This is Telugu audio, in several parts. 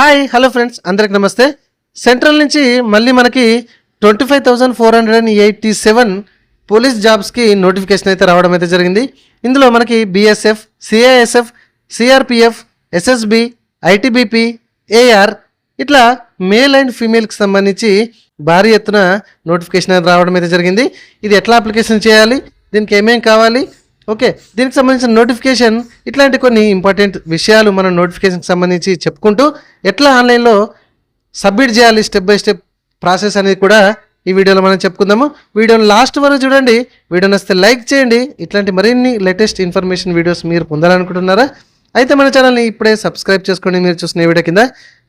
హాయ్ హలో ఫ్రెండ్స్, అందరికి నమస్తే. సెంట్రల్ నుంచి మళ్ళీ మనకి 25,487 పోలీస్ జాబ్స్కి నోటిఫికేషన్ అయితే రావడం అయితే జరిగింది. ఇందులో మనకి BSF, CISF, CRPF, SSB, ITBP, AR ఇట్లా మేల్ అండ్ ఫీమేల్కి సంబంధించి భారీ ఎత్తున నోటిఫికేషన్ రావడం అయితే జరిగింది. ఇది ఎట్లా అప్లికేషన్ చేయాలి, దీనికి ఏమేం కావాలి, ఓకే, దీనికి సంబంధించిన నోటిఫికేషన్, ఇట్లాంటి కొన్ని ఇంపార్టెంట్ విషయాలు మనం నోటిఫికేషన్కి సంబంధించి చెప్పుకుంటూ ఎట్లా ఆన్లైన్లో సబ్మిట్ చేయాలి స్టెప్ బై స్టెప్ ప్రాసెస్ అనేది కూడా ఈ వీడియోలో మనం చెప్పుకుందాము. వీడియోని లాస్ట్ వరకు చూడండి. వీడియోని వస్తే లైక్ చేయండి. ఇట్లాంటి మరిన్ని లేటెస్ట్ ఇన్ఫర్మేషన్ వీడియోస్ మీరు పొందాలనుకుంటున్నారా? అయితే మన ఛానల్ని ఇప్పుడే సబ్స్క్రైబ్ చేసుకోండి. మీరు చూసిన వీడియో కింద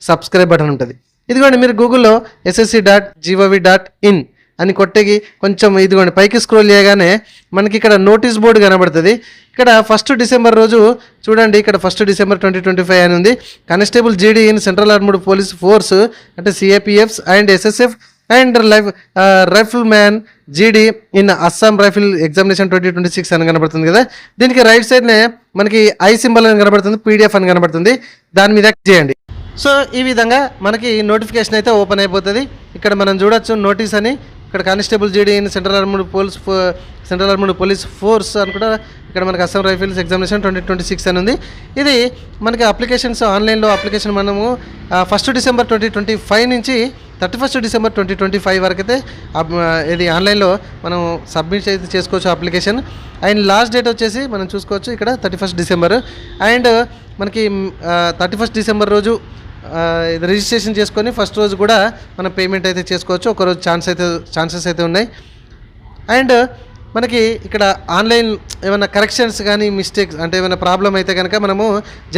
సబ్స్క్రైబ్ బటన్ ఉంటుంది. ఇదిగోండి, మీరు గూగుల్లో ssc.gov.in అని కొట్టేకి కొంచెం ఇదిగోండి పైకి స్క్రోల్ చేయగానే మనకి ఇక్కడ నోటీస్ బోర్డు కనబడుతుంది. ఇక్కడ 1 డిసెంబర్ రోజు చూడండి, ఇక్కడ 1 డిసెంబర్ 2025 అని ఉంది. Constable GD in central armed police force అంటే CAPFs and SSF and rifleman GD in Assam rifle examination 2026 అని కనబడుతుంది కదా. దీనికి రైట్ సైడ్నే మనకి ఐ సింబల్ అని కనబడుతుంది, పీడిఎఫ్ అని కనబడుతుంది. దాని మీద చేయండి. సో ఈ విధంగా మనకి నోటిఫికేషన్ అయితే ఓపెన్ అయిపోతుంది. ఇక్కడ మనం చూడొచ్చు నోటీస్ అని. ఇక్కడ constable GD in central armed police force అని కూడా ఇక్కడ మనకి అస్సాం రైఫిల్స్ ఎగ్జామినేషన్ 2026 అని ఉంది. ఇది మనకి అప్లికేషన్స్ ఆన్లైన్లో అప్లికేషన్ మనము 1 డిసెంబర్ 2025 నుంచి 31 డిసెంబర్ 2025 వరకు అయితే ఇది ఆన్లైన్లో మనం సబ్మిట్ అయితే చేసుకోవచ్చు అప్లికేషన్. అండ్ లాస్ట్ డేట్ వచ్చేసి మనం చూసుకోవచ్చు ఇక్కడ 31 డిసెంబర్. అండ్ మనకి 31 డిసెంబర్ రోజు రిజిస్ట్రేషన్ చేసుకొని ఫస్ట్ రోజు కూడా మనం పేమెంట్ అయితే చేసుకోవచ్చు. ఒకరోజు ఛాన్సెస్ అయితే ఉన్నాయి. అండ్ మనకి ఇక్కడ ఆన్లైన్ ఏమైనా కరెక్షన్స్ కానీ మిస్టేక్స్ అంటే ఏమైనా ప్రాబ్లం అయితే కనుక మనము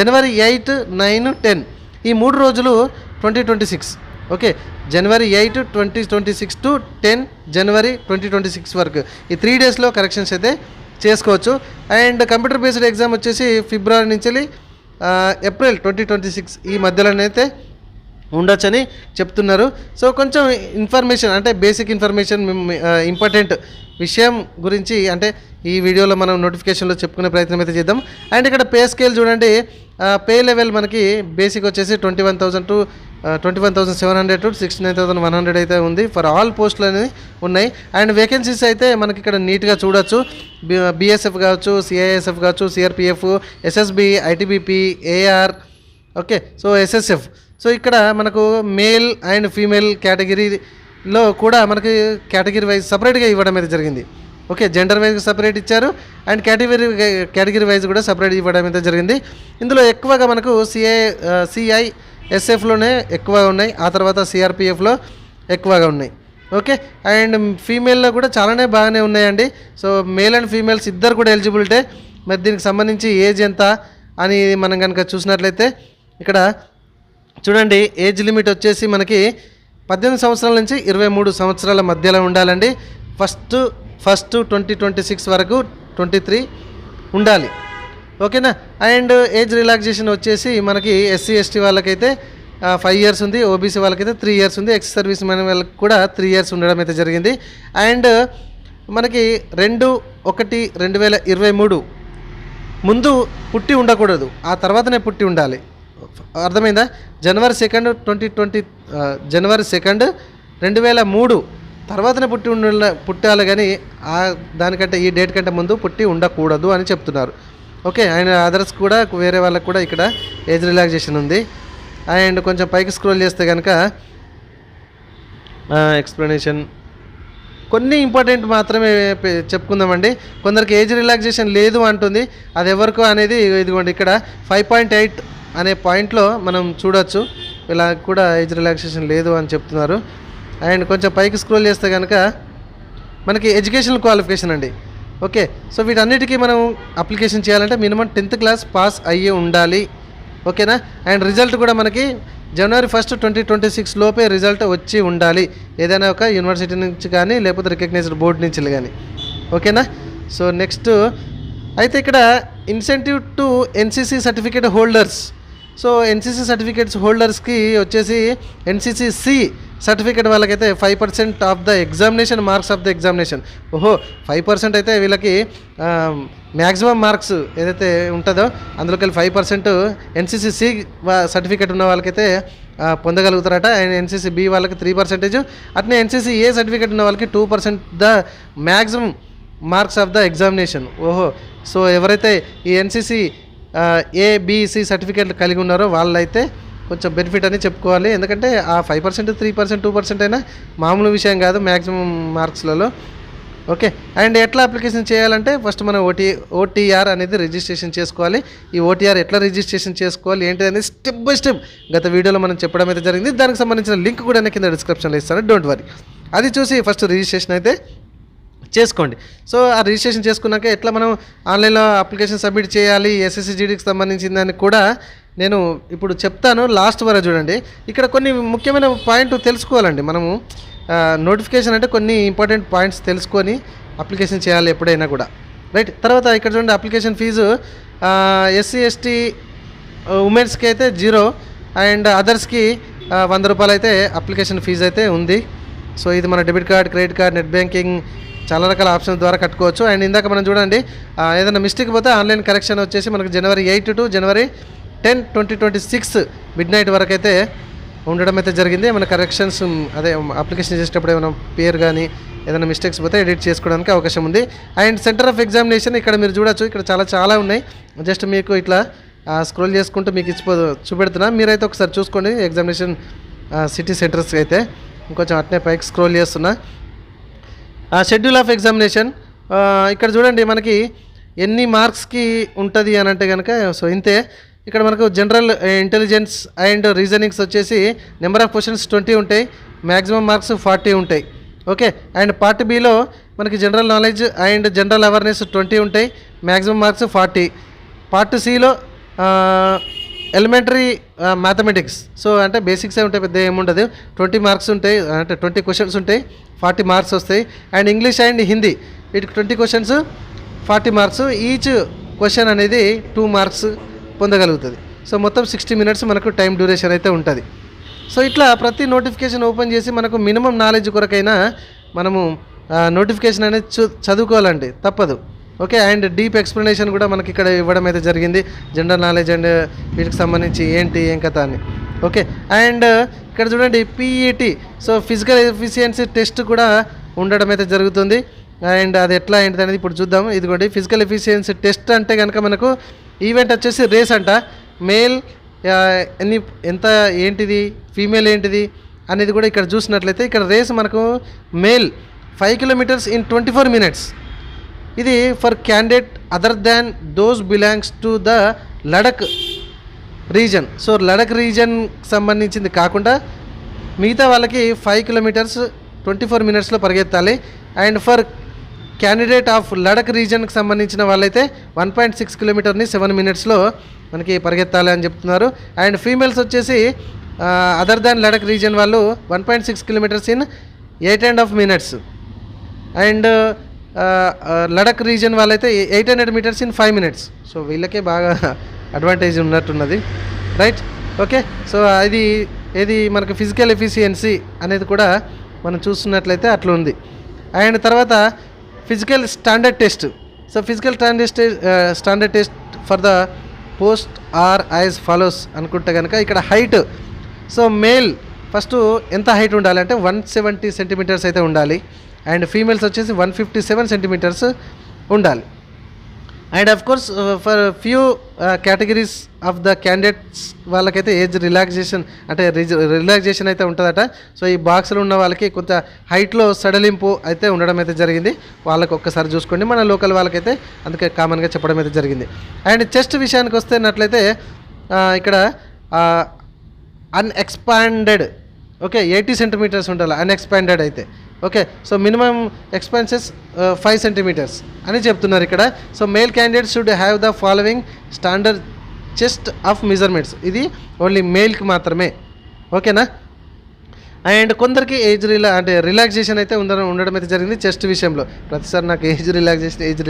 జనవరి 8, 9, 10 ఈ 3 రోజులు 2026, ఓకే, జనవరి 8, 2026 టు 10 జనవరి 2026 వరకు ఈ 3 డేస్లో కరెక్షన్స్ అయితే చేసుకోవచ్చు. అండ్ కంప్యూటర్ బేస్డ్ ఎగ్జామ్ వచ్చేసి ఫిబ్రవరి నుంచి ఏప్రిల్ 2026 ఈ మధ్యలోనైతే ఉండొచ్చని చెప్తున్నారు. సో కొంచెం ఇన్ఫర్మేషన్ అంటే బేసిక్ ఇన్ఫర్మేషన్ ఇంపార్టెంట్ విషయం గురించి అంటే ఈ వీడియోలో మనం నోటిఫికేషన్లో చెప్పుకునే ప్రయత్నం అయితే చేద్దాం. అండ్ ఇక్కడ పే స్కేల్ చూడండి, పే లెవెల్ మనకి బేసిక్ వచ్చేసి 21,000 to 21,700 to 69,100 అయితే ఉంది. ఫర్ ఆల్ పోస్టులు అనేవి ఉన్నాయి. అండ్ వేకెన్సీస్ అయితే మనకి ఇక్కడ నీట్గా చూడొచ్చు. బీఎస్ఎఫ్ కావచ్చు, సిఐఎస్ఎఫ్ కావచ్చు, CRPF, SSB, ITBP, AR, okay, so SSF. So ఇక్కడ మనకు మేల్ అండ్ ఫీమేల్ కేటగిరీలో కూడా మనకి కేటగిరీ వైజ్ సపరేట్గా ఇవ్వడం అయితే జరిగింది. ఓకే, జెండర్ వైజ్ సపరేట్ ఇచ్చారు అండ్ కేటగిరీ వైజ్ కూడా సపరేట్ ఇవ్వడం అయితే జరిగింది. ఇందులో ఎక్కువగా మనకు సిఐఎస్ఎఫ్లోనే ఎక్కువగా ఉన్నాయి, ఆ తర్వాత సిఆర్పిఎఫ్లో ఎక్కువగా ఉన్నాయి. ఓకే, అండ్ ఫీమేల్లో కూడా చాలానే బాగానే ఉన్నాయండి. సో మేల్ అండ్ ఫీమేల్స్ ఇద్దరు కూడా ఎలిజిబిలిటీ. మరి దీనికి సంబంధించి ఏజ్ ఎంత అని మనం కనుక చూసినట్లయితే ఇక్కడ చూడండి, ఏజ్ లిమిట్ వచ్చేసి మనకి 18 సంవత్సరాల నుంచి 23 సంవత్సరాల మధ్యలో ఉండాలండి. ఫస్ట్ 2026 వరకు 23 ఉండాలి, ఓకేనా. అండ్ ఏజ్ రిలాక్సేషన్ వచ్చేసి మనకి SC ST వాళ్ళకైతే 5 years ఉంది, ఓబీసీ వాళ్ళకైతే 3 years ఉంది, ఎక్స్ సర్వీస్ మెన్ వాళ్ళకి కూడా 3 years ఉండడం అయితే జరిగింది. అండ్ మనకి 2/1/2023 ముందు పుట్టి ఉండకూడదు, ఆ తర్వాతనే పుట్టి ఉండాలి. అర్థమైందా? జనవరి 2, 2003 తర్వాతనే పుట్టాలి కానీ దానికంటే ఈ డేట్ కంటే ముందు పుట్టి ఉండకూడదు అని చెప్తున్నారు. ఓకే, అండ్ అదర్స్ కూడా వేరే వాళ్ళకి కూడా ఇక్కడ ఏజ్ రిలాక్సేషన్ ఉంది. అండ్ కొంచెం పైకి స్క్రోల్ చేస్తే కనుక ఎక్స్ప్లెనేషన్ కొన్ని ఇంపార్టెంట్ మాత్రమే చెప్పుకుందామండి. కొందరికి ఏజ్ రిలాక్సేషన్ లేదు అంటుంది, అది ఎవరికో అనేది ఇదిగోండి ఇక్కడ 5.8 అనే పాయింట్లో మనం చూడొచ్చు. ఇలా కూడా ఏజ్ రిలాక్సేషన్ లేదు అని చెప్తున్నారు. అండ్ కొంచెం పైకి స్క్రోల్ చేస్తే కనుక మనకి ఎడ్యుకేషనల్ క్వాలిఫికేషన్ అండి. ఓకే, సో వీటన్నిటికీ మనం అప్లికేషన్ చేయాలంటే మినిమం 10th క్లాస్ పాస్ అయ్యి ఉండాలి, ఓకేనా. అండ్ రిజల్ట్ కూడా మనకి జనవరి 1, 2026 లోపే రిజల్ట్ వచ్చి ఉండాలి, ఏదైనా ఒక యూనివర్సిటీ నుంచి కానీ లేకపోతే రికగ్నైజ్డ్ బోర్డు నుంచి కానీ, ఓకేనా. సో నెక్స్ట్ అయితే ఇక్కడ incentive to NCC certificate holders. So NCC certificates హోల్డర్స్కి వచ్చేసి NCC సర్టిఫికేట్ వాళ్ళకైతే 5% of the examination marks of the examination. 5% అయితే వీళ్ళకి మ్యాక్సిమం మార్క్స్ ఏదైతే ఉంటుందో అందులోకి వెళ్ళి 5% NCC సర్టిఫికేట్ ఉన్న వాళ్ళకైతే పొందగలుగుతారట. అండ్ ఎన్సీసీ బి వాళ్ళకి 3%, అట్నే ఎన్సీసీ ఏ సర్టిఫికేట్ ఉన్న వాళ్ళకి 2% the maximum marks of the examination. So ఎవరైతే ఈ ఎన్సీసీ ఏబిసి సర్టిఫికేట్లు కలిగి ఉన్నారో వాళ్ళైతే కొంచెం బెనిఫిట్ అని చెప్పుకోవాలి. ఎందుకంటే ఆ 5%, 3%, 2% అయినా మామూలు విషయం కాదు మ్యాక్సిమం మార్క్స్లలో. ఓకే, అండ్ ఎట్లా అప్లికేషన్ చేయాలంటే ఫస్ట్ మనం ఓటీఆర్ అనేది రిజిస్ట్రేషన్ చేసుకోవాలి. ఈ ఓటీఆర్ ఎట్లా రిజిస్ట్రేషన్ చేసుకోవాలి ఏంటి అనేది స్టెప్ బై స్టెప్ గత వీడియోలో మనం చెప్పడం అయితే జరిగింది. దానికి సంబంధించిన లింక్ కూడా నేను కింద డిస్క్రిప్షన్లో ఇస్తాను, డోంట్ వరీ. అది చూసి ఫస్ట్ రిజిస్ట్రేషన్ అయితే చేసుకోండి. సో ఆ రిజిస్ట్రేషన్ చేసుకున్నాక ఎట్లా మనం ఆన్లైన్లో అప్లికేషన్ సబ్మిట్ చేయాలి ఎస్ఎస్సి జీడీకి సంబంధించిందని కూడా నేను ఇప్పుడు చెప్తాను. లాస్ట్ వరకు చూడండి. ఇక్కడ కొన్ని ముఖ్యమైన పాయింట్ తెలుసుకోవాలండి మనము. నోటిఫికేషన్ అంటే కొన్ని ఇంపార్టెంట్ పాయింట్స్ తెలుసుకొని అప్లికేషన్ చేయాలి ఎప్పుడైనా కూడా, రైట్. తర్వాత ఇక్కడ చూడండి, అప్లికేషన్ ఫీజు ఎస్సీ ఎస్టీ ఉమెన్స్కి అయితే 0 అండ్ అదర్స్కి 100 రూపాయలు అయితే అప్లికేషన్ ఫీజు అయితే ఉంది. సో ఇది మన debit card, credit card, net banking చాలా రకాల ఆప్షన్స్ ద్వారా కట్టుకోవచ్చు. అండ్ ఇందాక మనం చూడండి, ఏదైనా మిస్టేక్ పోతే ఆన్లైన్ కరెక్షన్ వచ్చేసి మనకు January 8 to January 10, 2026 midnight వరకు అయితే ఉండడం అయితే జరిగింది. మన కరెక్షన్స్ అదే అప్లికేషన్ చేసేటప్పుడు ఏమైనా పేరు కానీ ఏదైనా మిస్టేక్స్ పోతే ఎడిట్ చేసుకోవడానికి అవకాశం ఉంది. అండ్ సెంటర్ ఆఫ్ ఎగ్జామినేషన్ ఇక్కడ మీరు చూడొచ్చు, ఇక్కడ చాలా ఉన్నాయి. జస్ట్ మీకు ఇట్లా స్క్రోల్ చేసుకుంటూ మీకు చూపెడుతున్నా, మీరైతే ఒకసారి చూసుకోండి ఎగ్జామినేషన్ సిటీ సెంటర్స్ అయితే. ఇంకొంచెం అట్నే పైకి స్క్రోల్ చేస్తున్నా. షెడ్యూల్ ఆఫ్ ఎగ్జామినేషన్ ఇక్కడ చూడండి మనకి ఎన్ని మార్క్స్కి ఉంటుంది అని అంటే కనుక సో ఇంతే. ఇక్కడ మనకు జనరల్ ఇంటెలిజెన్స్ అండ్ రీజనింగ్స్ వచ్చేసి నెంబర్ ఆఫ్ క్వశ్చన్స్ 20 ఉంటాయి, మ్యాక్సిమం మార్క్స్ 40 ఉంటాయి. ఓకే, అండ్ పార్ట్ బిలో మనకి general knowledge and general awareness 20 ఉంటాయి, మ్యాక్సిమం మార్క్స్ 40. పార్ట్ సిలో ఎలిమెంటరీ మ్యాథమెటిక్స్, సో అంటే బేసిక్సే ఉంటాయి, పెద్ద ఏముండదు. 20 మార్క్స్ ఉంటాయి, అంటే 20 క్వశ్చన్స్ ఉంటాయి, 40 మార్క్స్ వస్తాయి. అండ్ ఇంగ్లీష్ అండ్ హిందీ వీటికి 20 క్వశ్చన్స్ 40 మార్క్స్, ఈచ్ క్వశ్చన్ అనేది 2 మార్క్స్ పొందగలుగుతుంది. సో మొత్తం 60 minutes మనకు టైం డ్యూరేషన్ అయితే ఉంటుంది. సో ఇట్లా ప్రతి నోటిఫికేషన్ ఓపెన్ చేసి మనకు మినిమం నాలెడ్జ్ కొరకైనా మనము నోటిఫికేషన్ అనేది చదువుకోవాలండి, తప్పదు. ఓకే, అండ్ డీప్ ఎక్స్ప్లెనేషన్ కూడా మనకి ఇక్కడ ఇవ్వడం అయితే జరిగింది, జనరల్ నాలెడ్జ్ అండ్ వీటికి సంబంధించి ఏంటి ఏం కథ అని. ఓకే, అండ్ ఇక్కడ చూడండి PET, so physical efficiency test కూడా ఉండడం అయితే జరుగుతుంది. అండ్ అది ఎట్లా ఏంటిది అనేది ఇప్పుడు చూద్దాం. ఇదిగోండి ఫిజికల్ ఎఫిషియన్సీ టెస్ట్ అంటే కనుక మనకు ఈవెంట్ వచ్చేసి రేస్ అంట. మేల్ ఎంత ఏంటిది, ఫీమేల్ ఏంటిది అనేది కూడా ఇక్కడ చూసినట్లయితే ఇక్కడ రేస్ మనకు మేల్ 5 kilometers in 24 minutes. ఇది for candidate other than those belongs to the Ladakh region. So Ladakh రీజన్కి సంబంధించింది కాకుండా మిగతా వాళ్ళకి 5 kilometers 24 minutesలో పరిగెత్తాలి. And for candidate of Ladakh రీజన్కి సంబంధించిన వాళ్ళైతే 1.6 kilometers 7 minutesలో మనకి పరిగెత్తాలి అని చెప్తున్నారు. అండ్ ఫీమేల్స్ వచ్చేసి అదర్ దాన్ లడక్ రీజన్ వాళ్ళు 1.6 kilometers in 8.5 minutes. And Ladakh reason వాళ్ళైతే 800 meters in 5 minutes. సో వీళ్ళకే బాగా అడ్వాంటేజ్ ఉన్నట్టున్నది, రైట్. ఓకే, సో అది ఏది మనకు ఫిజికల్ ఎఫిషియన్సీ అనేది కూడా మనం చూస్తున్నట్లయితే అట్లా ఉంది. అండ్ తర్వాత physical standard test. So physical standard test for the post are as follows అనుకుంటే కనుక ఇక్కడ హైట్. సో మేల్ ఫస్ట్ ఎంత హైట్ ఉండాలి అంటే 170 centimeters అయితే ఉండాలి. అండ్ ఫీమేల్స్ వచ్చేసి 157 centimeters ఉండాలి. And of course for few categories of the candidates వాళ్ళకైతే ఏజ్ రిలాక్సేషన్ అంటే రిలాక్సేషన్ అయితే ఉంటుందట. సో ఈ బాక్స్లో ఉన్న వాళ్ళకి కొంత హైట్లో సడలింపు అయితే ఉండడం అయితే జరిగింది, వాళ్ళకి ఒక్కసారి చూసుకోండి. మన లోకల్ వాళ్ళకైతే అందుకే కామన్గా చెప్పడం అయితే జరిగింది. అండ్ చెస్ట్ విషయానికి వస్తేనట్లయితే ఇక్కడ అన్ఎక్స్పాండెడ్, ఓకే, 80 centimeters ఉండాలి అన్ఎక్స్పాండెడ్ అయితే. Okay, so minimum expenses 5 centimeters అని చెప్తున్నారు ఇక్కడ. So male candidate should have the following standard chest of measurements. ఇది ఓన్లీ మేల్కి మాత్రమే, ఓకేనా. అండ్ కొందరికి అంటే రిలాక్సేషన్ అయితే ఉండడం అయితే జరిగింది చెస్ట్ విషయంలో. ప్రతిసారి నాకు ఏజ్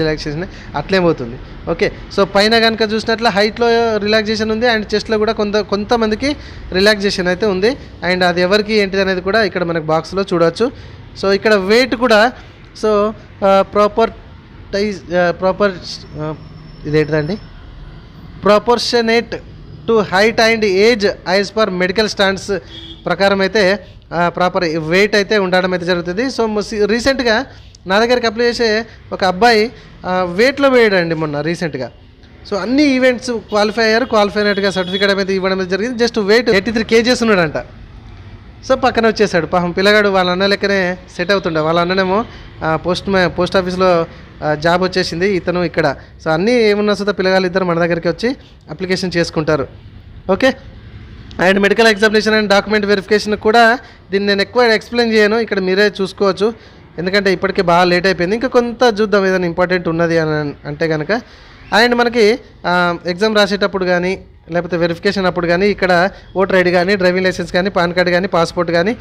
రిలాక్సేషన్ అట్లేమవుతుంది. ఓకే, సో పైన కనుక చూసినట్లు హైట్లో రిలాక్సేషన్ ఉంది అండ్ చెస్ట్లో కూడా కొంతమందికి రిలాక్సేషన్ అయితే ఉంది. అండ్ అది ఎవరికి ఏంటిది అనేది కూడా ఇక్కడ మనకు బాక్స్లో చూడవచ్చు. సో ఇక్కడ వెయిట్ కూడా సో ఇదేంటిదండి, proportionate to height and age as per medical standards ప్రకారం అయితే ప్రాపర్ వెయిట్ అయితే ఉండడం అయితే జరుగుతుంది. సో రీసెంట్గా నా దగ్గరికి అప్లై చేసే ఒక అబ్బాయి వెయిట్లో వేయడండి మొన్న రీసెంట్గా. సో అన్ని ఈవెంట్స్ క్వాలిఫై అయినట్టుగా సర్టిఫికేట్ అయితే ఇవ్వడం అయితే జరిగింది. జస్ట్ వెయిట్ 83 kgs ఉన్నాడంట. సో పక్కన వచ్చేసాడు పాపం పిల్లగాడు. వాళ్ళ అన్న లెక్కనే సెట్ అవుతుండే. వాళ్ళ అన్ననేమో పోస్ట్ ఆఫీస్లో జాబ్ వచ్చేసింది, ఇతను ఇక్కడ. సో అన్నీ ఏమున్నా సుతా పిల్లగాళ్ళు ఇద్దరు మన దగ్గరికి వచ్చి అప్లికేషన్ చేసుకుంటారు. Okay, and medical examination and document verification కూడా దీన్ని నేను ఎక్కువ ఎక్స్ప్లెయిన్ చేయను, ఇక్కడ మీరే చూసుకోవచ్చు. ఎందుకంటే ఇప్పటికే బాగా లేట్ అయిపోయింది. ఇంకా కొంత చూద్దాం ఏదైనా ఇంపార్టెంట్ ఉన్నది అని అంటే కనుక. అండ్ మనకి ఎగ్జామ్ రాసేటప్పుడు కానీ లేకపోతే వెరిఫికేషన్ అప్పుడు కానీ ఇక్కడ ఓటర్ ఐడి కానీ, డ్రైవింగ్ లైసెన్స్ కానీ, పాన్ కార్డ్ కానీ, పాస్పోర్ట్ కానీ,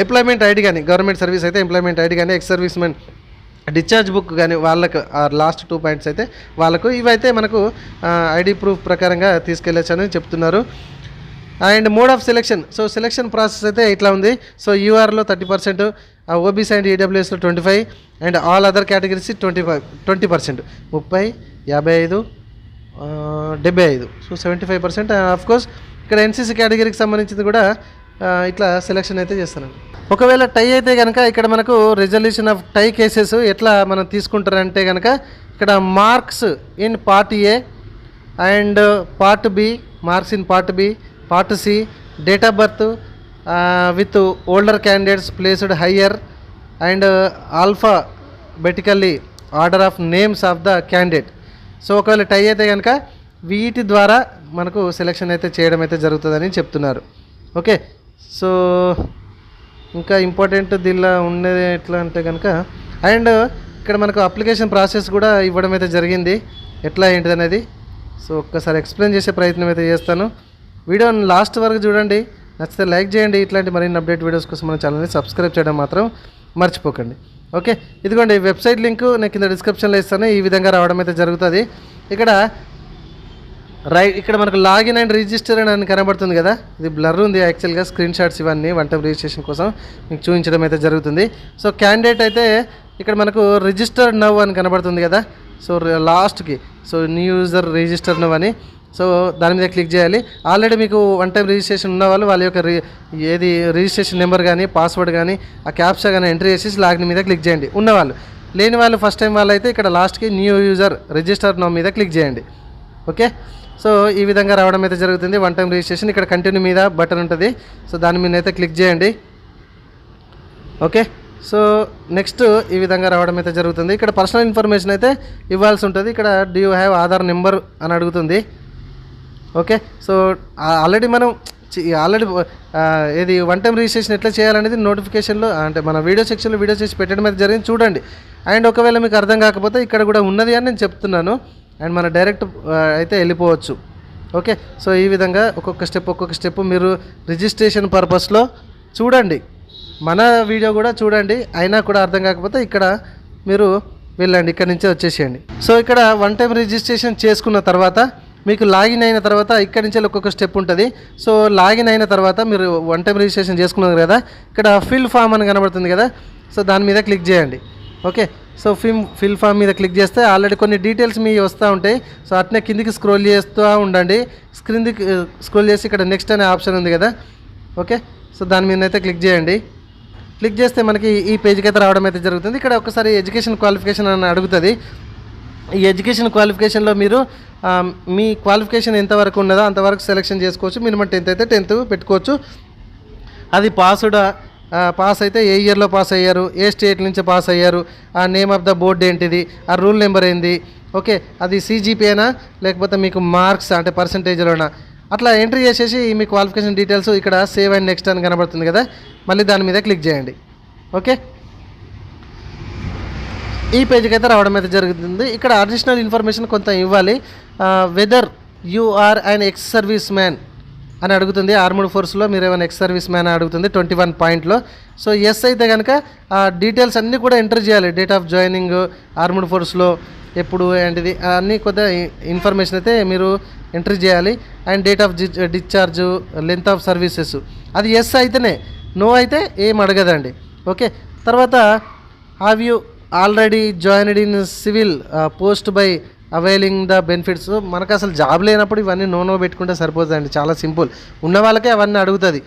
ఎంప్లాయ్మెంట్ ఐడి కానీ, గవర్నమెంట్ సర్వీస్ అయితే ఎంప్లాయ్మెంట్ ఐడి కానీ, ex service men discharge book కానీ వాళ్ళకు లాస్ట్ 2 పాయింట్స్ అయితే వాళ్ళకు ఇవైతే మనకు ఐడి ప్రూఫ్ ప్రకారంగా తీసుకెళ్ళచ్చు అని చెప్తున్నారు. And mode of selection. So selection process అయితే ఇట్లా ఉంది. సో యూఆర్లో 30%, ఓబీసీ అండ్ ఈడబ్ల్యూఎస్లో 25%, and all other categories 20%, 30%, 30, 55, 75, so 75%. Of course ఇక్కడ ఎన్సీసీ కేటగిరీకి సంబంధించింది కూడా ఇట్లా సెలెక్షన్ అయితే చేస్తానండి. ఒకవేళ టై అయితే కనుక ఇక్కడ మనకు రిజల్యూషన్ ఆఫ్ టై కేసెస్ ఎట్లా మనం తీసుకుంటారంటే కనుక ఇక్కడ marks in part A and part B, marks in part B, part C, date of birth with older candidates placed higher and alphabetically order of names of the candidate. So ఒకవేళ టై అయితే కనుక వీటి ద్వారా మనకు సెలెక్షన్ అయితే చేయడం అయితే జరుగుతుందని చెప్తున్నారు. ఓకే, సో ఇంకా ఇంపార్టెంట్ దీనిలో ఉండేది ఎట్లా అంటే కనుక అండ్ ఇక్కడ మనకు అప్లికేషన్ ప్రాసెస్ కూడా ఇవ్వడం అయితే జరిగింది, ఎట్లా ఏంటిది అనేది. సో ఒక్కసారి ఎక్స్ప్లెయిన్ చేసే ప్రయత్నం అయితే చేస్తాను. వీడియోని లాస్ట్ వరకు చూడండి, నచ్చితే లైక్ చేయండి. ఇట్లాంటి మరిన్ని అప్డేట్ వీడియోస్ కోసం మన ఛానల్ని సబ్స్క్రైబ్ చేయడం మాత్రం మర్చిపోకండి. ఓకే, ఇదిగోండి వెబ్సైట్ లింక్ నేను కింద డిస్క్రిప్షన్లో ఇస్తాను. ఈ విధంగా రావడం అయితే జరుగుతుంది. ఇక్కడ మనకు లాగిన్ అండ్ రిజిస్టర్ అని కనబడుతుంది కదా, ఇది బ్లర్ ఉంది యాక్చువల్గా. స్క్రీన్ షాట్స్ ఇవన్నీ వన్ టైం రిజిస్ట్రేషన్ కోసం మీకు చూపించడం అయితే జరుగుతుంది. సో క్యాండిడేట్ అయితే ఇక్కడ మనకు రిజిస్టర్డ్ నవ్ అని కనబడుతుంది కదా, సో లాస్ట్కి so new user register now అని. సో దాని మీద క్లిక్ చేయాలి. ఆల్రెడీ మీకు వన్ టైం రిజిస్ట్రేషన్ ఉన్న వాళ్ళు వాళ్ళ యొక్క ఏది రిజిస్ట్రేషన్ నెంబర్ కానీ, పాస్వర్డ్ కానీ, ఆ క్యాప్చా కానీ ఎంట్రీ చేసి లాగిన్ మీద క్లిక్ చేయండి ఉన్నవాళ్ళు. లేని వాళ్ళు ఫస్ట్ టైం వాళ్ళు అయితే ఇక్కడ లాస్ట్కి న్యూ యూజర్ రిజిస్టర్ నవ్ మీద క్లిక్ చేయండి. ఓకే, సో ఈ విధంగా రావడం అయితే జరుగుతుంది. వన్ టైం రిజిస్ట్రేషన్ ఇక్కడ కంటిన్యూ మీద బటన్ ఉంటుంది, సో దాని మీద అయితే క్లిక్ చేయండి. ఓకే, సో నెక్స్ట్ ఈ విధంగా రావడం అయితే జరుగుతుంది. ఇక్కడ పర్సనల్ ఇన్ఫర్మేషన్ అయితే ఇవ్వాల్సి ఉంటుంది. ఇక్కడ do you have Aadhaar number అని అడుగుతుంది. ఓకే, సో ఆల్రెడీ ఏది వన్ టైం రిజిస్ట్రేషన్ ఎట్లా చేయాలనేది నోటిఫికేషన్లో అంటే మన వీడియో సెక్షన్లో వీడియో చేసి పెట్టడం అయితే జరిగింది, చూడండి. అండ్ ఒకవేళ మీకు అర్థం కాకపోతే ఇక్కడ కూడా ఉన్నది అని నేను చెప్తున్నాను. అండ్ మన డైరెక్ట్ అయితే వెళ్ళిపోవచ్చు. ఓకే, సో ఈ విధంగా ఒక్కొక్క స్టెప్ మీరు రిజిస్ట్రేషన్ పర్పస్లో చూడండి. మన వీడియో కూడా చూడండి, అయినా కూడా అర్థం కాకపోతే ఇక్కడ మీరు వెళ్ళండి, ఇక్కడ నుంచే వచ్చేసేయండి. సో ఇక్కడ వన్ టైం రిజిస్ట్రేషన్ చేసుకున్న తర్వాత మీకు లాగిన్ అయిన తర్వాత ఇక్కడ నుంచి ఒక్కొక్క స్టెప్ ఉంటుంది. సో లాగిన్ అయిన తర్వాత మీరు వన్ టైం రిజిస్ట్రేషన్ చేసుకున్నారు కదా, ఇక్కడ ఫిల్ ఫామ్ అని కనబడుతుంది కదా, సో దాని మీద క్లిక్ చేయండి. ఓకే, సో ఫిల్ ఫామ్ మీద క్లిక్ చేస్తే ఆల్రెడీ కొన్ని డీటెయిల్స్ మీ వస్తూ ఉంటాయి. సో అట్నే కిందికి స్క్రోల్ చేస్తూ ఉండండి. కిందికి స్క్రోల్ చేసి ఇక్కడ నెక్స్ట్ అనే ఆప్షన్ ఉంది కదా, ఓకే, సో దాని మీద అయితే క్లిక్ చేయండి. క్లిక్ చేస్తే మనకి ఈ పేజ్కి అయితే రావడం అయితే జరుగుతుంది. ఇక్కడ ఒకసారి ఎడ్యుకేషన్ క్వాలిఫికేషన్ అని అడుగుతుంది. ఈ ఎడ్యుకేషన్ క్వాలిఫికేషన్లో మీరు మీ క్వాలిఫికేషన్ ఎంతవరకు ఉన్నదో అంతవరకు సెలెక్షన్ చేసుకోవచ్చు. మినిమం 10th అయితే 10th పెట్టుకోవచ్చు. అది పాస్ అయితే ఏ ఇయర్లో పాస్ అయ్యారు, ఏ స్టేట్ నుంచి పాస్ అయ్యారు, ఆ నేమ్ ఆఫ్ ద బోర్డ్ ఏంటిది, ఆ రూల్ నెంబర్ ఏంది, ఓకే, అది CGPAనా లేకపోతే మీకు మార్క్స్ అంటే పర్సంటేజ్లోనా, అట్లా ఎంట్రీ చేసేసి మీ క్వాలిఫికేషన్ డీటెయిల్స్ ఇక్కడ సేవ్ అండ్ నెక్స్ట్ అని కనబడుతుంది కదా, మళ్ళీ దాని మీద క్లిక్ చేయండి. ఓకే, ఈ పేజ్కి అయితే రావడం అయితే జరుగుతుంది. ఇక్కడ అడిషనల్ ఇన్ఫర్మేషన్ కొంత ఇవ్వాలి. Whether you are and ex service man అని అడుగుతుంది. ఆర్మ్డ్ ఫోర్స్లో మీరు ఏమైనా ఎక్స్ సర్వీస్ మ్యాన్ అడుగుతుంది 21 పాయింట్లో. సో ఎస్ అయితే కనుక ఆ డీటెయిల్స్ అన్నీ కూడా ఎంటర్ చేయాలి. డేట్ ఆఫ్ జాయినింగ్, ఆర్మ్డ్ ఫోర్స్లో ఎప్పుడు ఏంటిది అన్నీ కొద్దిగా ఇన్ఫర్మేషన్ అయితే మీరు ఎంట్రీ చేయాలి. And date of discharge, length of services అది ఎస్ అయితేనే, నో అయితే ఏం అడగదండి. ఓకే, తర్వాత have you already joined in civil post by availing the benefits. మనకు అసలు జాబ్ లేనప్పుడు ఇవన్నీ నో పెట్టుకుంటే సరిపోతుందండి, చాలా సింపుల్. ఉన్న వాళ్ళకే అవన్నీ అడుగుతుంది.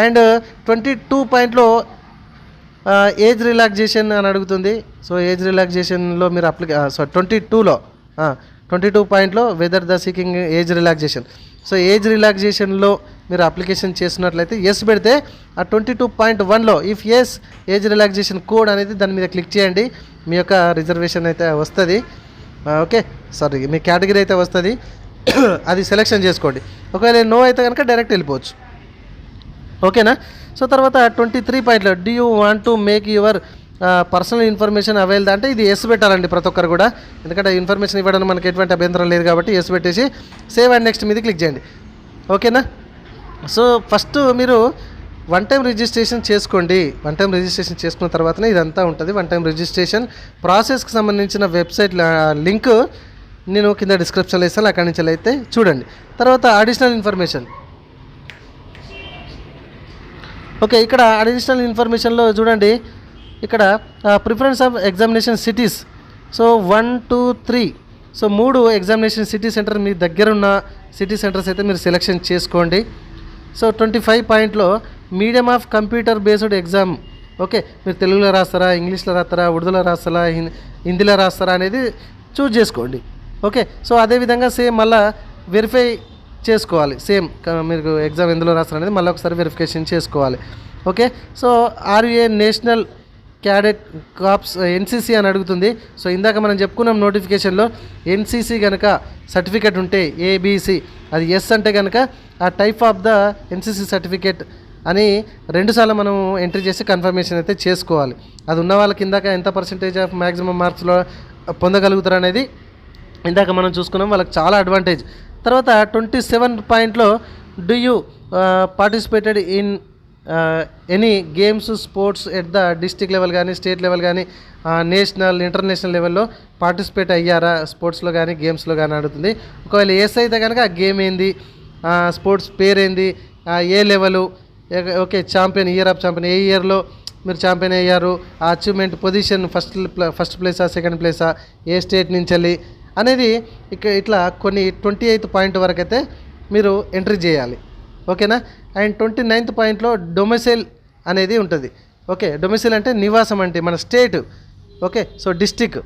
అండ్ 22 పాయింట్లో ఏజ్ రిలాక్సేషన్ అని అడుగుతుంది. సో ఏజ్ రిలాక్సేషన్లో మీరు 22 పాయింట్లో whether the seeking age relaxation. So age రిలాక్సేషన్లో మీరు అప్లికేషన్ చేసినట్లయితే ఎస్ పెడితే ఆ 22.1లో if yes age relaxation code అనేది దాని మీద క్లిక్ చేయండి, మీ యొక్క రిజర్వేషన్ అయితే వస్తుంది. ఓకే, సారీ, మీ కేటగిరీ అయితే వస్తుంది. అది సెలెక్షన్ చేసుకోండి. ఒకవేళ నో అయితే కనుక డైరెక్ట్ వెళ్ళిపోవచ్చు. ఓకేనా. సో తర్వాత 23 పాయింట్లో do you want to make your personal information avail అంటే ఇది ఎస్ పెట్టాలండి ప్రతి ఒక్కరు కూడా, ఎందుకంటే ఇన్ఫర్మేషన్ ఇవ్వడానికి మనకి ఎటువంటి అభ్యంతరం లేదు కాబట్టి ఎస్ పెట్టేసి సేవ్ అండ్ నెక్స్ట్ మీద క్లిక్ చేయండి. ఓకేనా. సో ఫస్ట్ మీరు వన్ టైం రిజిస్ట్రేషన్ చేసుకోండి. వన్ టైం రిజిస్ట్రేషన్ చేసుకున్న తర్వాతనే ఇదంతా ఉంటుంది. వన్ టైం రిజిస్ట్రేషన్ ప్రాసెస్కి సంబంధించిన వెబ్సైట్ లింక్ నేను కింద డిస్క్రిప్షన్లో ఇస్తాను, అక్కడి నుంచి అయితే చూడండి. తర్వాత అడిషనల్ ఇన్ఫర్మేషన్. ఓకే, ఇక్కడ అడిషనల్ ఇన్ఫర్మేషన్లో చూడండి, ఇక్కడ preference of examination cities. So 1, 2, 3 so 3 examination city centre మీ దగ్గర ఉన్న సిటీ సెంటర్స్ అయితే మీరు సెలెక్షన్ చేసుకోండి. సో 25 పాయింట్లో medium of computer based exam. Okay, మీరు తెలుగులో రాస్తారా, ఇంగ్లీష్లో రాస్తారా, ఉర్దూలో రాస్తారా, హిందీలో రాస్తారా అనేది చూజ్ చేసుకోండి. ఓకే, సో అదేవిధంగా సేమ్ మళ్ళీ వెరిఫై చేసుకోవాలి. సేమ్ మీరు ఎగ్జామ్ ఎందులో రాస్తారు అనేది మళ్ళీ ఒకసారి వెరిఫికేషన్ చేసుకోవాలి. Okay, so RA national cadet corps NCC అని అడుగుతుంది. సో ఇందాక మనం చెప్పుకున్నాం నోటిఫికేషన్లో, ఎన్సీసీ కనుక సర్టిఫికేట్ ఉంటే ఏబీసీ, అది ఎస్ అంటే కనుక ఆ type of the NCC certificate అని 2 సార్లు మనం ఎంట్రీ చేసి కన్ఫర్మేషన్ అయితే చేసుకోవాలి. అది ఉన్న వాళ్ళకి ఇందాక ఎంత పర్సెంటేజ్ ఆఫ్ మ్యాక్సిమం మార్క్స్లో పొందగలుగుతారు అనేది ఇందాక మనం చూసుకున్నాం, వాళ్ళకి చాలా అడ్వాంటేజ్. తర్వాత 27 పాయింట్లో do you participated in any games sports at the district level కానీ స్టేట్ లెవెల్ కానీ నేషనల్ ఇంటర్నేషనల్ లెవెల్లో పార్టిసిపేట్ అయ్యారా స్పోర్ట్స్లో కానీ గేమ్స్లో కానీ అడుగుతుంది. ఒకవేళ ఎస్ అయితే కనుక ఆ గేమ్ ఏంది, స్పోర్ట్స్ పేరేంది, ఏ level, okay champion, year of champion, ఏ ఇయర్లో మీరు ఛాంపియన్ అయ్యారు, ఆ అచీవ్మెంట్ పొజిషన్ ఫస్ట్ ప్లేసా సెకండ్ ప్లేసా, ఏ స్టేట్ నుంచి వెళ్ళి అనేది ఇట్లా కొన్ని 28th పాయింట్ వరకు అయితే మీరు ఎంట్రీ చేయాలి. ఓకేనా. అండ్ 29th పాయింట్లో డొమిసైల్ అనేది ఉంటుంది. ఓకే, డొమిసైల్ అంటే నివాసం అంటే మన state. Okay, so district.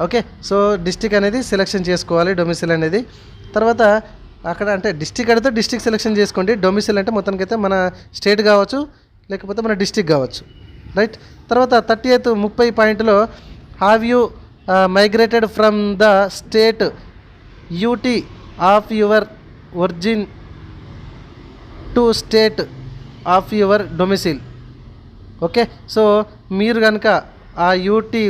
Okay, so district అనేది సెలెక్షన్ చేసుకోవాలి, డొమిసైల్ అనేది. తర్వాత అక్కడ అంటే డిస్టిక్ అడిగితే డిస్టిక్ సెలెక్షన్ చేసుకోండి. డొమిసైల్ అంటే మొత్తానికైతే మన స్టేట్ కావచ్చు, లేకపోతే మన డిస్టిక్ కావచ్చు, రైట్. తర్వాత 30 పాయింట్లో have you migrated from the state UT of your origin to state of your domicile. Okay, so మీరు కనుక ఆ యూటీ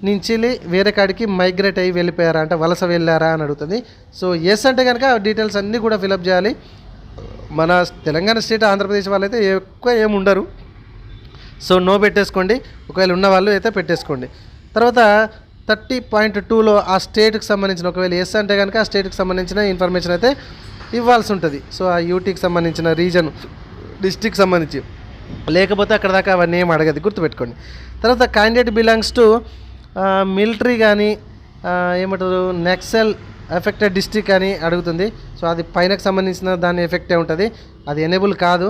నుంచి వేరే కాడికి మైగ్రేట్ అయ్యి వెళ్ళిపోయారా అంటే వలస వెళ్ళారా అని అడుగుతుంది. సో ఎస్ అంటే కనుక డీటెయిల్స్ అన్నీ కూడా ఫిలప్ చేయాలి. మన తెలంగాణ స్టేట్ ఆంధ్రప్రదేశ్ వాళ్ళైతే ఎక్కువ ఏమి ఉండరు, సో నో పెట్టేసుకోండి. ఒకవేళ ఉన్న వాళ్ళు అయితే పెట్టేసుకోండి. తర్వాత 30.2లో ఆ స్టేట్కి సంబంధించిన, ఒకవేళ ఎస్ అంటే కనుక ఆ స్టేట్కి సంబంధించిన ఇన్ఫర్మేషన్ అయితే ఇవ్వాల్సి ఉంటుంది. సో ఆ యూటీకి సంబంధించిన రీజన్, డిస్ట్రిక్ట్ సంబంధించి, లేకపోతే అక్కడ దాకా అవన్నీ ఏం అడగదు, గుర్తుపెట్టుకోండి. తర్వాత క్యాండిడేట్ బిలాంగ్స్ టు మిలిటరీ కానీ ఏమంటారు నెక్సల్ ఎఫెక్టెడ్ డిస్ట్రిక్ట్ అని అడుగుతుంది. సో అది పైనకు సంబంధించిన దాని ఎఫెక్టే ఉంటుంది, అది ఎనేబుల్ కాదు.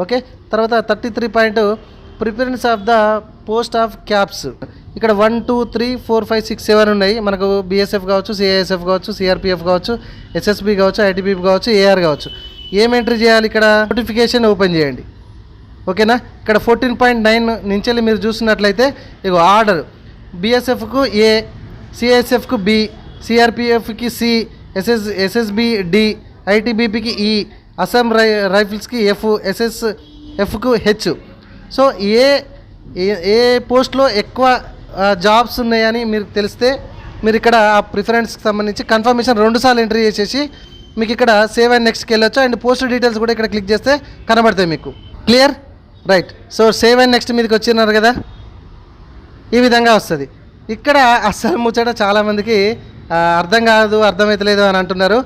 ఓకే, తర్వాత 33 point preference of the post of caps. ఇక్కడ 1, 2, 3, 4, 5, 6, 7 ఉన్నాయి. మనకు బీఎస్ఎఫ్ కావచ్చు, సిఐఎస్ఎఫ్ కావచ్చు, సిఆర్పిఎఫ్ కావచ్చు, ఎస్ఎస్బి కావచ్చు, ఐటీబీపీ కావచ్చు, ఏఆర్ కావచ్చు. ఏం ఎంట్రీ చేయాలి ఇక్కడ? నోటిఫికేషన్ ఓపెన్ చేయండి. ఓకేనా. ఇక్కడ 14.9 నుంచి మీరు చూసినట్లయితే ఇగో ఆర్డర్ బీఎస్ఎఫ్కు ఏ, సిఐఎస్ఎఫ్కు బి, సిఆర్పిఎఫ్కి సి, ఎస్ఎస్బి డి, ఐటీబీపీకి ఈ, అస్సాం రైఫిల్స్కి ఎఫ్, ఎస్ఎస్ఎఫ్కు హెచ్. సో ఏ పోస్ట్లో ఎక్కువ జాబ్స్ ఉన్నాయని మీరు తెలిస్తే మీరు ఇక్కడ ఆ ప్రిఫరెన్స్కి సంబంధించి కన్ఫర్మేషన్ 2 సార్లు ఎంట్రీ చేసేసి మీకు ఇక్కడ సేవ్ అండ్ నెక్స్ట్కి వెళ్ళొచ్చు. అండ్ పోస్ట్ డీటెయిల్స్ కూడా ఇక్కడ క్లిక్ చేస్తే కనబడతాయి మీకు. Clear, right. So save and next మీదకి వచ్చినారు కదా, ఈ విధంగా వస్తుంది. ఇక్కడ అస్సలు ముచ్చట చాలామందికి అర్థం కాదు, అర్థమవుతలేదు అని అంటున్నారు.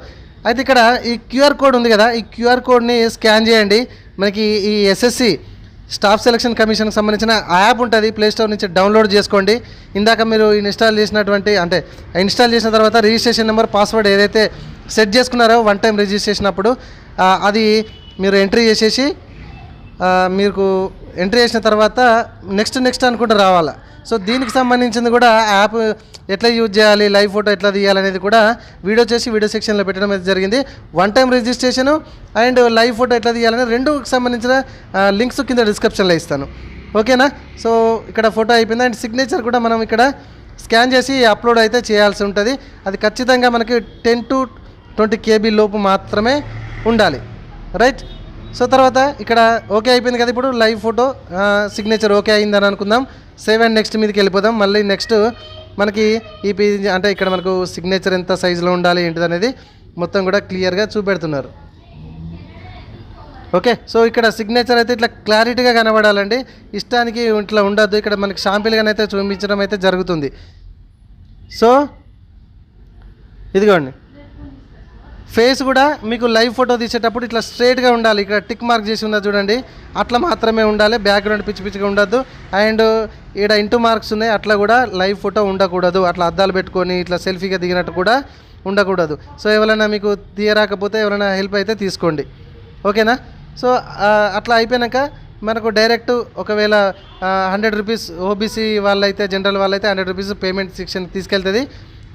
అయితే ఇక్కడ ఈ క్యూఆర్ కోడ్ ఉంది కదా, ఈ క్యూఆర్ కోడ్ని స్కాన్ చేయండి. మనకి ఈ ఎస్ఎస్సి స్టాఫ్ సెలక్షన్ కమిషన్కి సంబంధించిన యాప్ ఉంటుంది, ప్లేస్టోర్ నుంచి డౌన్లోడ్ చేసుకోండి. ఇందాక మీరు ఇన్స్టాల్ చేసిన తర్వాత రిజిస్ట్రేషన్ నెంబర్ పాస్వర్డ్ ఏదైతే సెట్ చేసుకున్నారో వన్ టైం రిజిస్ట్రేషన్ అప్పుడు అది మీరు ఎంట్రీ చేసేసి మీకు ఎంట్రీ చేసిన తర్వాత నెక్స్ట్ అనుకుంటూ రావాలా. సో దీనికి సంబంధించింది కూడా యాప్ ఎట్లా యూజ్ చేయాలి, లైవ్ ఫోటో ఎట్లా తీయాలనేది కూడా వీడియో సెక్షన్లో పెట్టడం అయితే జరిగింది. One time registration and live photo ఎట్లా తీయాలని రెండుకి సంబంధించిన లింక్స్ కింద డిస్క్రిప్షన్లో ఇస్తాను. ఓకేనా? సో ఇక్కడ ఫోటో అయిపోయింది. అండ్ సిగ్నేచర్ కూడా మనం ఇక్కడ స్కాన్ చేసి అప్లోడ్ అయితే చేయాల్సి ఉంటుంది. అది ఖచ్చితంగా మనకి 10 to 20 KB లోపు మాత్రమే ఉండాలి. రైట్? సో తర్వాత ఇక్కడ ఓకే అయిపోయింది కదా. ఇప్పుడు లైవ్ ఫోటో సిగ్నేచర్ ఓకే అయిందని అనుకుందాం. సేవ్ అండ్ నెక్స్ట్ మీదకి వెళ్ళిపోదాం. మళ్ళీ నెక్స్ట్ మనకి ఈ పేజ్ అంటే ఇక్కడ మనకు సిగ్నేచర్ ఎంత సైజులో ఉండాలి ఏంటిది అనేది మొత్తం కూడా క్లియర్గా చూపెడుతున్నారు. ఓకే, సో ఇక్కడ సిగ్నేచర్ అయితే ఇట్లా క్లారిటీగా కనబడాలండి, ఇష్టానికి ఇట్లా ఉండద్దు. ఇక్కడ మనకి షాంపిల్గానైతే చూపించడం అయితే జరుగుతుంది. సో ఇదిగోండి, ఫేస్ కూడా మీకు లైవ్ ఫోటో తీసేటప్పుడు ఇట్లా స్ట్రైట్గా ఉండాలి. ఇక్కడ టిక్ మార్క్ చేసి ఉన్నది చూడండి, అట్లా మాత్రమే ఉండాలి. బ్యాక్గ్రౌండ్ పిచ్చిగా ఉండద్దు. అండ్ ఇక్కడ ఇంటూ మార్క్స్ ఉన్నాయి, అట్లా కూడా లైవ్ ఫోటో ఉండకూడదు. అట్లా అద్దాలు పెట్టుకొని ఇట్లా సెల్ఫీగా దిగినట్టు కూడా ఉండకూడదు. సో ఎవరైనా మీకు తీయరాకపోతే ఎవరైనా హెల్ప్ అయితే తీసుకోండి. ఓకేనా? సో అట్లా అయిపోయాక మనకు డైరెక్ట్ ఒకవేళ 100 రూపీస్ ఓబీసీ వాళ్ళైతే, జనరల్ వాళ్ళైతే 100 రూపీస్ పేమెంట్ సెక్షన్ తీసుకెళ్తుంది.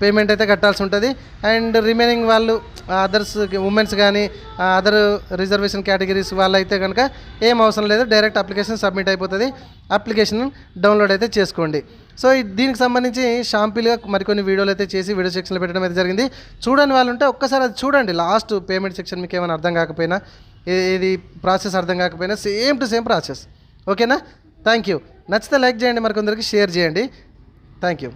పేమెంట్ అయితే కట్టాల్సి ఉంటుంది. అండ్ రిమైనింగ్ వాళ్ళు అదర్స్ ఉమెన్స్ కానీ అదర్ రిజర్వేషన్ కేటగిరీస్ వాళ్ళైతే కనుక ఏం అవసరం లేదు, డైరెక్ట్ అప్లికేషన్ సబ్మిట్ అయిపోతుంది. అప్లికేషన్ డౌన్లోడ్ అయితే చేసుకోండి. సో దీనికి సంబంధించి షాంపిల్గా మరికొన్ని వీడియోలు అయితే చేసి వీడియో సెక్షన్లో పెట్టడం అయితే జరిగింది. చూడని వాళ్ళు ఉంటే ఒక్కసారి అది చూడండి. లాస్ట్ పేమెంట్ సెక్షన్ మీకు ఏమైనా అర్థం కాకపోయినా, ఇది ప్రాసెస్ అర్థం కాకపోయినా సేమ్ టు సేమ్ ప్రాసెస్. ఓకేనా? Thank you. నచ్చితే లైక్ చేయండి, మరికొందరికి షేర్ చేయండి. Thank you.